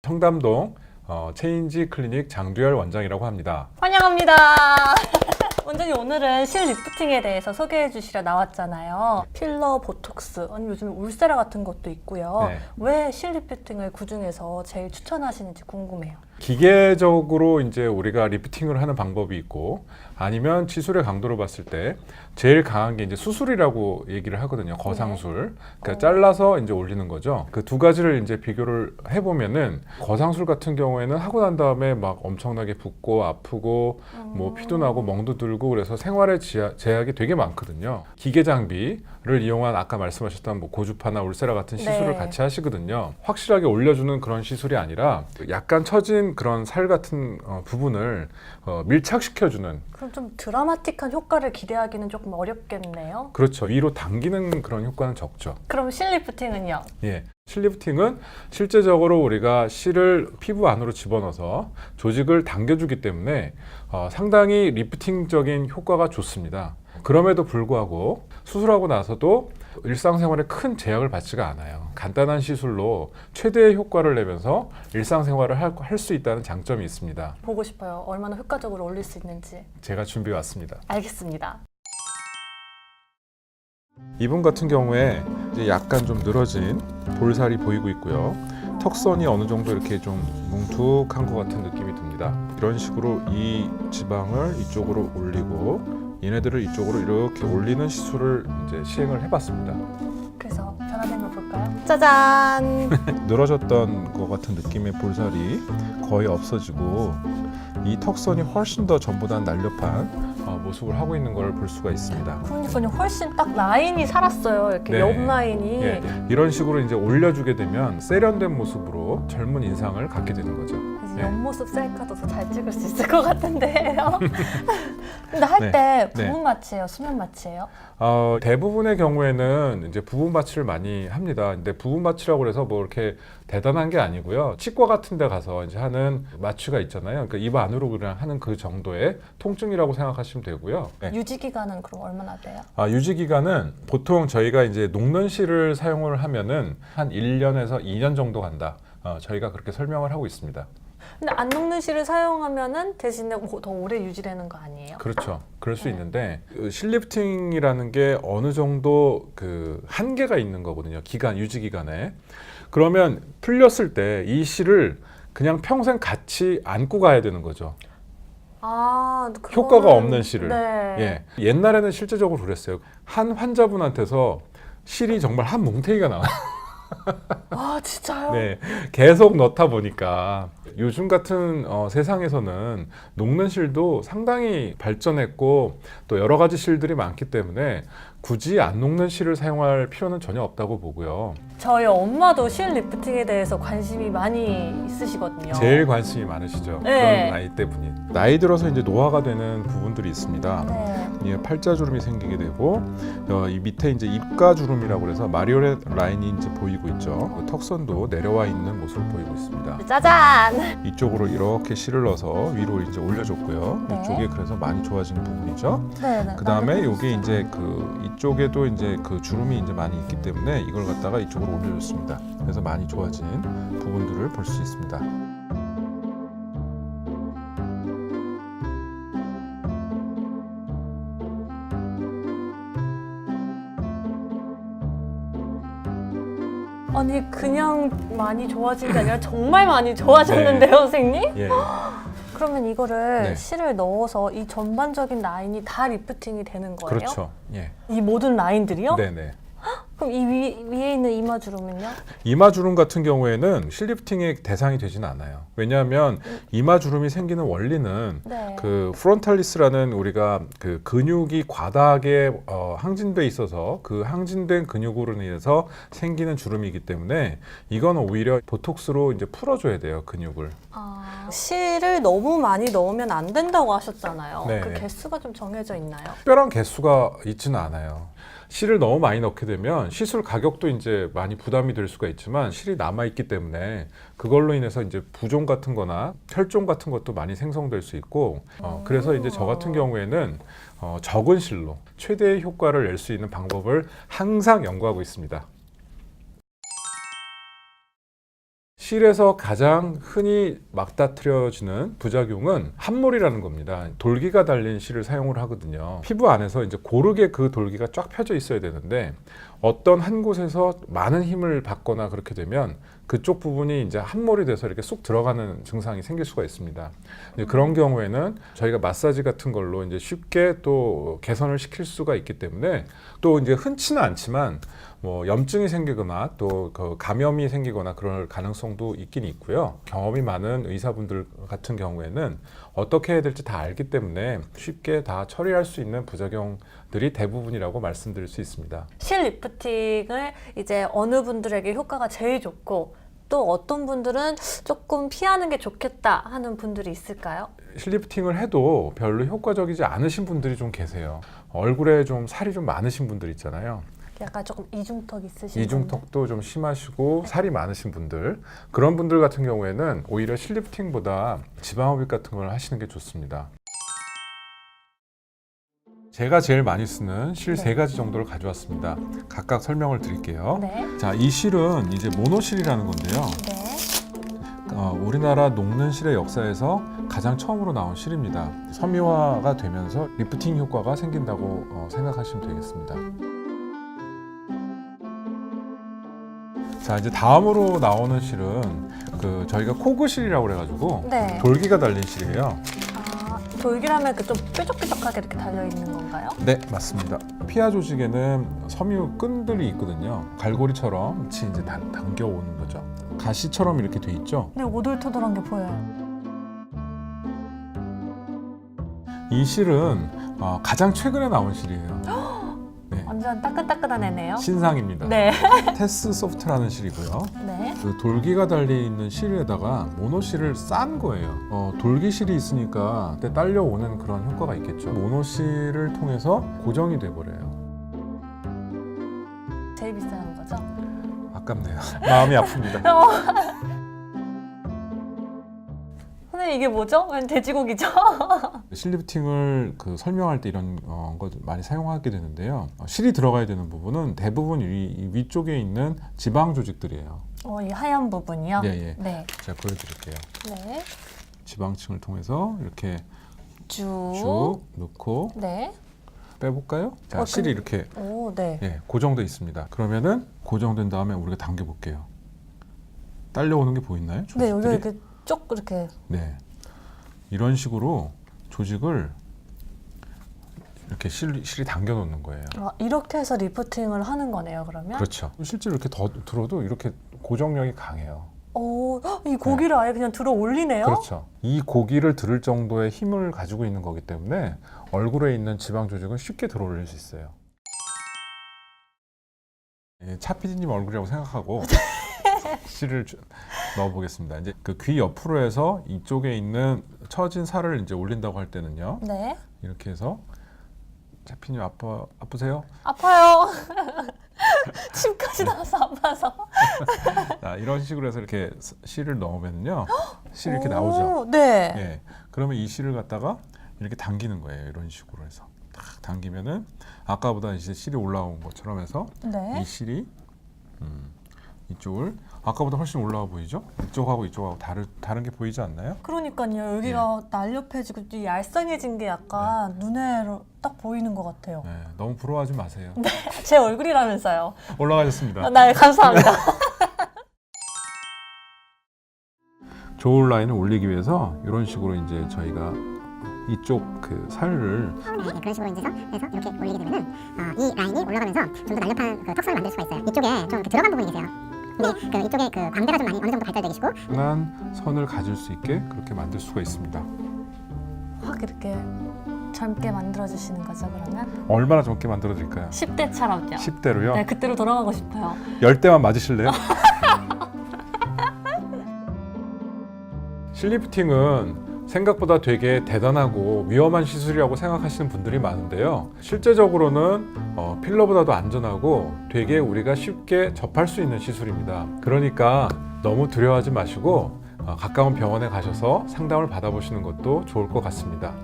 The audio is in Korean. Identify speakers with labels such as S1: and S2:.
S1: 청담동 체인지 클리닉 장두열 원장이라고 합니다.
S2: 환영합니다. 원장님, 오늘은 실 리프팅에 대해서 소개해 주시려 나왔잖아요. 필러, 보톡스, 아니면 요즘 울세라 같은 것도 있고요.
S1: 네.
S2: 왜 실 리프팅을 그중에서 제일 추천하시는지 궁금해요.
S1: 기계적으로 이제 우리가 리프팅을 하는 방법이 있고, 아니면 치술의 강도로 봤을 때 제일 강한 게 이제 수술이라고 얘기를 하거든요. 거상술. 그러니까 잘라서 이제 올리는 거죠. 그 두 가지를 이제 비교를 해보면은, 거상술 같은 경우에는 하고 난 다음에 막 엄청나게 붓고 아프고 뭐 피도 나고 멍도 들고, 그래서 생활에 제약이 되게 많거든요. 기계 장비를 이용한 아까 말씀하셨던 뭐 고주파나 울세라 같은 시술을
S2: 네.
S1: 같이 하시거든요. 확실하게 올려주는 그런 시술이 아니라 약간 처진 그런 살 같은 부분을 밀착시켜주는.
S2: 그럼 좀 드라마틱한 효과를 기대하기는 조금 어렵겠네요.
S1: 그렇죠. 위로 당기는 그런 효과는 적죠.
S2: 그럼 실 리프팅은요?
S1: 예. 실 리프팅은 실제적으로 우리가 실을 피부 안으로 집어넣어서 조직을 당겨주기 때문에 상당히 리프팅적인 효과가 좋습니다. 그럼에도 불구하고 수술하고 나서도 일상생활에 큰 제약을 받지가 않아요. 간단한 시술로 최대의 효과를 내면서 일상생활을 할 수 있다는 장점이 있습니다.
S2: 보고 싶어요. 얼마나 효과적으로 올릴 수 있는지.
S1: 제가 준비해 왔습니다.
S2: 알겠습니다.
S1: 이분 같은 경우에 이제 약간 좀 늘어진 볼살이 보이고 있고요. 턱선이 어느 정도 이렇게 좀 뭉툭한 것 같은 느낌이 듭니다. 이런 식으로 이 지방을 이쪽으로 올리고 얘네들을 이쪽으로 이렇게 올리는 시술을 이제 시행을 해봤습니다.
S2: 그래서 변화된 걸 볼까요? 짜잔!
S1: 늘어졌던 것 같은 느낌의 볼살이 거의 없어지고, 이 턱선이 훨씬 더 전보다 날렵한 모습을 하고 있는 걸 볼 수가 있습니다.
S2: 그러니까요, 훨씬 딱 라인이 살았어요. 이렇게
S1: 네.
S2: 옆 라인이.
S1: 예, 이런 식으로 이제 올려주게 되면 세련된 모습으로 젊은 인상을 갖게 되는 거죠.
S2: 이제
S1: 네.
S2: 옆모습 셀카도 더 잘 찍을 수 있을 것 같은데요. 근데 할 때
S1: 네.
S2: 부분 마취예요, 수면 마취예요?
S1: 대부분의 경우에는 이제 부분 마취를 많이 합니다. 근데 부분 마취라고 해서 뭐 이렇게 대단한 게 아니고요. 치과 같은 데 가서 이제 하는 마취가 있잖아요. 그러니까 입 안으로 그냥 하는 그 정도의 통증이라고 생각하시면 되고요. 네.
S2: 유지 기간은 그럼 얼마나 돼요?
S1: 유지 기간은 보통 저희가 이제 녹는 실을 사용을 하면은 한 1년에서 2년 정도 간다. 저희가 그렇게 설명을 하고 있습니다.
S2: 근데 안 녹는 실을 사용하면은 대신에 더 오래 유지되는 거 아니에요?
S1: 그렇죠. 그럴 수
S2: 네.
S1: 있는데 실리프팅이라는 게 어느 정도 그 한계가 있는 거거든요. 유지 기간에. 그러면 풀렸을 때 이 실을 그냥 평생 같이 안고 가야 되는 거죠. 효과가 없는 실을.
S2: 네.
S1: 예. 옛날에는 실제적으로 그랬어요. 한 환자분한테서 실이 정말 한 뭉탱이가 나와요.
S2: 아, 진짜요?
S1: 네, 계속 넣다 보니까 요즘 같은 세상에서는 녹는 실도 상당히 발전했고 또 여러 가지 실들이 많기 때문에 굳이 안 녹는 실을 사용할 필요는 전혀 없다고 보고요.
S2: 저희 엄마도 실 리프팅에 대해서 관심이 많이 있으시거든요.
S1: 제일 관심이 많으시죠.
S2: 네.
S1: 그런 나이 때분이. 나이 들어서 이제 노화가 되는 부분들이 있습니다.
S2: 네.
S1: 예, 팔자주름이 생기게 되고, 이 밑에 이제 입가주름이라고 그래서 마리오렛 라인이 이제 보이고 있죠. 그 턱선도 내려와 있는 모습을 보이고 있습니다.
S2: 짜잔!
S1: 이쪽으로 이렇게 실을 넣어서 위로 이제 올려줬고요.
S2: 네.
S1: 이쪽에 그래서 많이 좋아지는 부분이죠.
S2: 네.
S1: 그 다음에 여기 이제 이쪽에도 이제 그 주름이 이제 많이 있기 때문에 이걸 갖다가 이쪽으로 올려줬습니다. 그래서 많이 좋아진 부분들을 볼 수 있습니다.
S2: 아니, 그냥 많이 좋아진 게 아니라 정말 많이 좋아졌는데요, 선생님?
S1: 예,
S2: 그러면 이거를
S1: 네.
S2: 실을 넣어서 이 전반적인 라인이 다 리프팅이 되는 거예요?
S1: 그렇죠. 예,
S2: 이 모든 라인들이요?
S1: 네네.
S2: 그럼 이 위에 있는 이마주름은요?
S1: 이마주름 같은 경우에는 실리프팅의 대상이 되지는 않아요. 왜냐하면 이마주름이 생기는 원리는
S2: 네.
S1: 그 프론탈리스라는 우리가 그 근육이 과다하게 항진돼 있어서 그 항진된 근육으로 인해서 생기는 주름이기 때문에 이거는 오히려 보톡스로 이제 풀어줘야 돼요, 근육을.
S2: 실을 너무 많이 넣으면 안 된다고 하셨잖아요.
S1: 네.
S2: 그 개수가 좀 정해져 있나요?
S1: 특별한 개수가 있지는 않아요. 실을 너무 많이 넣게 되면 시술 가격도 이제 많이 부담이 될 수가 있지만 실이 남아 있기 때문에 그걸로 인해서 이제 부종 같은 거나 혈종 같은 것도 많이 생성될 수 있고, 그래서 이제 저 같은 경우에는 적은 실로 최대의 효과를 낼 수 있는 방법을 항상 연구하고 있습니다. 실에서 가장 흔히 맞닥뜨려지는 부작용은 함몰이라는 겁니다. 돌기가 달린 실을 사용을 하거든요. 피부 안에서 이제 고르게 그 돌기가 쫙 펴져 있어야 되는데 어떤 한 곳에서 많은 힘을 받거나 그렇게 되면 그쪽 부분이 이제 함몰이 돼서 이렇게 쏙 들어가는 증상이 생길 수가 있습니다. 이제 그런 경우에는 저희가 마사지 같은 걸로 이제 쉽게 또 개선을 시킬 수가 있기 때문에 또 이제 흔치는 않지만 뭐 염증이 생기거나 또 그 감염이 생기거나 그럴 가능성도 있긴 있고요. 경험이 많은 의사분들 같은 경우에는 어떻게 해야 될지 다 알기 때문에 쉽게 다 처리할 수 있는 부작용들이 대부분이라고 말씀드릴 수 있습니다.
S2: 실 리프팅을 이제 어느 분들에게 효과가 제일 좋고 또 어떤 분들은 조금 피하는 게 좋겠다 하는 분들이 있을까요?
S1: 실리프팅을 해도 별로 효과적이지 않으신 분들이 좀 계세요. 얼굴에 좀 살이 좀 많으신 분들 있잖아요.
S2: 약간 조금 이중턱 있으신 분들.
S1: 이중턱도 좀 심하시고 살이 많으신 분들, 그런 분들 같은 경우에는 오히려 실리프팅보다 지방흡입 같은 걸 하시는 게 좋습니다. 제가 제일 많이 쓰는 실 세 가지 정도를 가져왔습니다. 각각 설명을 드릴게요.
S2: 네.
S1: 자, 이 실은 이제 모노실이라는 건데요.
S2: 네.
S1: 우리나라 녹는 실의 역사에서 가장 처음으로 나온 실입니다. 섬유화가 되면서 리프팅 효과가 생긴다고 생각하시면 되겠습니다. 자, 이제 다음으로 나오는 실은 저희가 코그실이라고 그래가지고
S2: 네.
S1: 돌기가 달린 실이에요.
S2: 아, 돌기라면 그 좀 뾰족뾰족하게 이렇게 달려 있는 건가요?
S1: 네, 맞습니다. 피하 조직에는 섬유 끈들이 있거든요. 갈고리처럼 같이 이제 당겨 오는 거죠. 가시처럼 이렇게 돼 있죠.
S2: 네, 오돌토돌한 게 보여요.
S1: 이 실은 가장 최근에 나온 실이에요. 네,
S2: 완전 따끈따끈한 애네요.
S1: 신상입니다.
S2: 네.
S1: 테스 소프트라는 실이고요.
S2: 네.
S1: 그 돌기가 달려 있는 실에다가 모노실을 싼 거예요. 돌기 실이 있으니까 그때 딸려오는 그런 효과가 있겠죠. 모노실을 통해서 고정이 돼 버려요.
S2: 제일 비싼 거죠?
S1: 아깝네요. 마음이 아픕니다.
S2: 선생님 이게 뭐죠? 웬 돼지고기죠?
S1: 실리프팅을 설명할 때 이런 거 많이 사용하게 되는데요. 실이 들어가야 되는 부분은 대부분 이 위쪽에 있는 지방 조직들이에요.
S2: 이 하얀 부분이요?
S1: 예, 예.
S2: 네.
S1: 제가 보여드릴게요.
S2: 네.
S1: 지방층을 통해서 이렇게
S2: 쭉.
S1: 쭉 넣고
S2: 네.
S1: 빼볼까요? 자, 실이 이렇게
S2: 오, 네.
S1: 예, 고정돼 있습니다. 그러면은 고정된 다음에 우리가 당겨 볼게요. 딸려오는 게 보이나요?
S2: 네, 여기
S1: 조직들이?
S2: 이렇게 쭉 이렇게.
S1: 네, 이런 식으로 조직을 이렇게 실이 당겨 놓는 거예요.
S2: 이렇게 해서 리프팅을 하는 거네요, 그러면?
S1: 그렇죠. 실제로 이렇게 더 들어도 이렇게 고정력이 강해요.
S2: 이 고기를 아예 그냥 들어 올리네요?
S1: 그렇죠. 이 고기를 들을 정도의 힘을 가지고 있는 거기 때문에 얼굴에 있는 지방 조직은 쉽게 들어 올릴 수 있어요. 차 PD님 얼굴이라고 생각하고 실을 넣어 보겠습니다. 이제 그 귀 옆으로 해서 이쪽에 있는 처진 살을 이제 올린다고 할 때는요.
S2: 네.
S1: 이렇게 해서 차 PD님 아프세요?
S2: 아파요. 침까지 나와서 아파서.
S1: 자, 이런 식으로 해서 이렇게 실을 넣으면요. 실이 이렇게 나오죠.
S2: 네.
S1: 예. 그러면 이 실을 갖다가 이렇게 당기는 거예요. 이런 식으로 해서 딱 당기면은 아까보다 이제 실이 올라온 것처럼 해서
S2: 네.
S1: 이 실이 이쪽을 아까보다 훨씬 올라와 보이죠? 이쪽하고 이쪽하고 다른 게 보이지 않나요?
S2: 그러니까요. 여기가 날렵해지고 이 얄쌍해진 게 약간 눈에 딱 보이는 것 같아요.
S1: 네, 너무 부러워하지 마세요.
S2: 제 얼굴이라면서요.
S1: 올라가셨습니다.
S2: 네, 감사합니다.
S1: 저울 라인을 올리기 위해서 이런 식으로 이제 저희가 이쪽 살을
S3: 네, 그런 식으로 이제 해서 이렇게 올리게 되면은 이 라인이 올라가면서 좀 더 날렵한 턱선을 만들 수가 있어요. 이쪽에 좀 들어간 부분이 계세요. 근데 이쪽에 광대가 좀 많이 어느 정도 발달되어 계시고
S1: 편한 선을 가질 수 있게 그렇게 만들 수가 있습니다.
S2: 확 이렇게 젊게 만들어주시는 거죠, 그러면?
S1: 얼마나 젊게 만들어 드릴까요?
S2: 10대처럼요.
S1: 10대로요?
S2: 네, 그때로 돌아가고 싶어요.
S1: 10대만 맞으실래요? 실리프팅은 생각보다 되게 대단하고 위험한 시술이라고 생각하시는 분들이 많은데요. 실제적으로는 필러보다도 안전하고 되게 우리가 쉽게 접할 수 있는 시술입니다. 그러니까 너무 두려워하지 마시고 가까운 병원에 가셔서 상담을 받아보시는 것도 좋을 것 같습니다.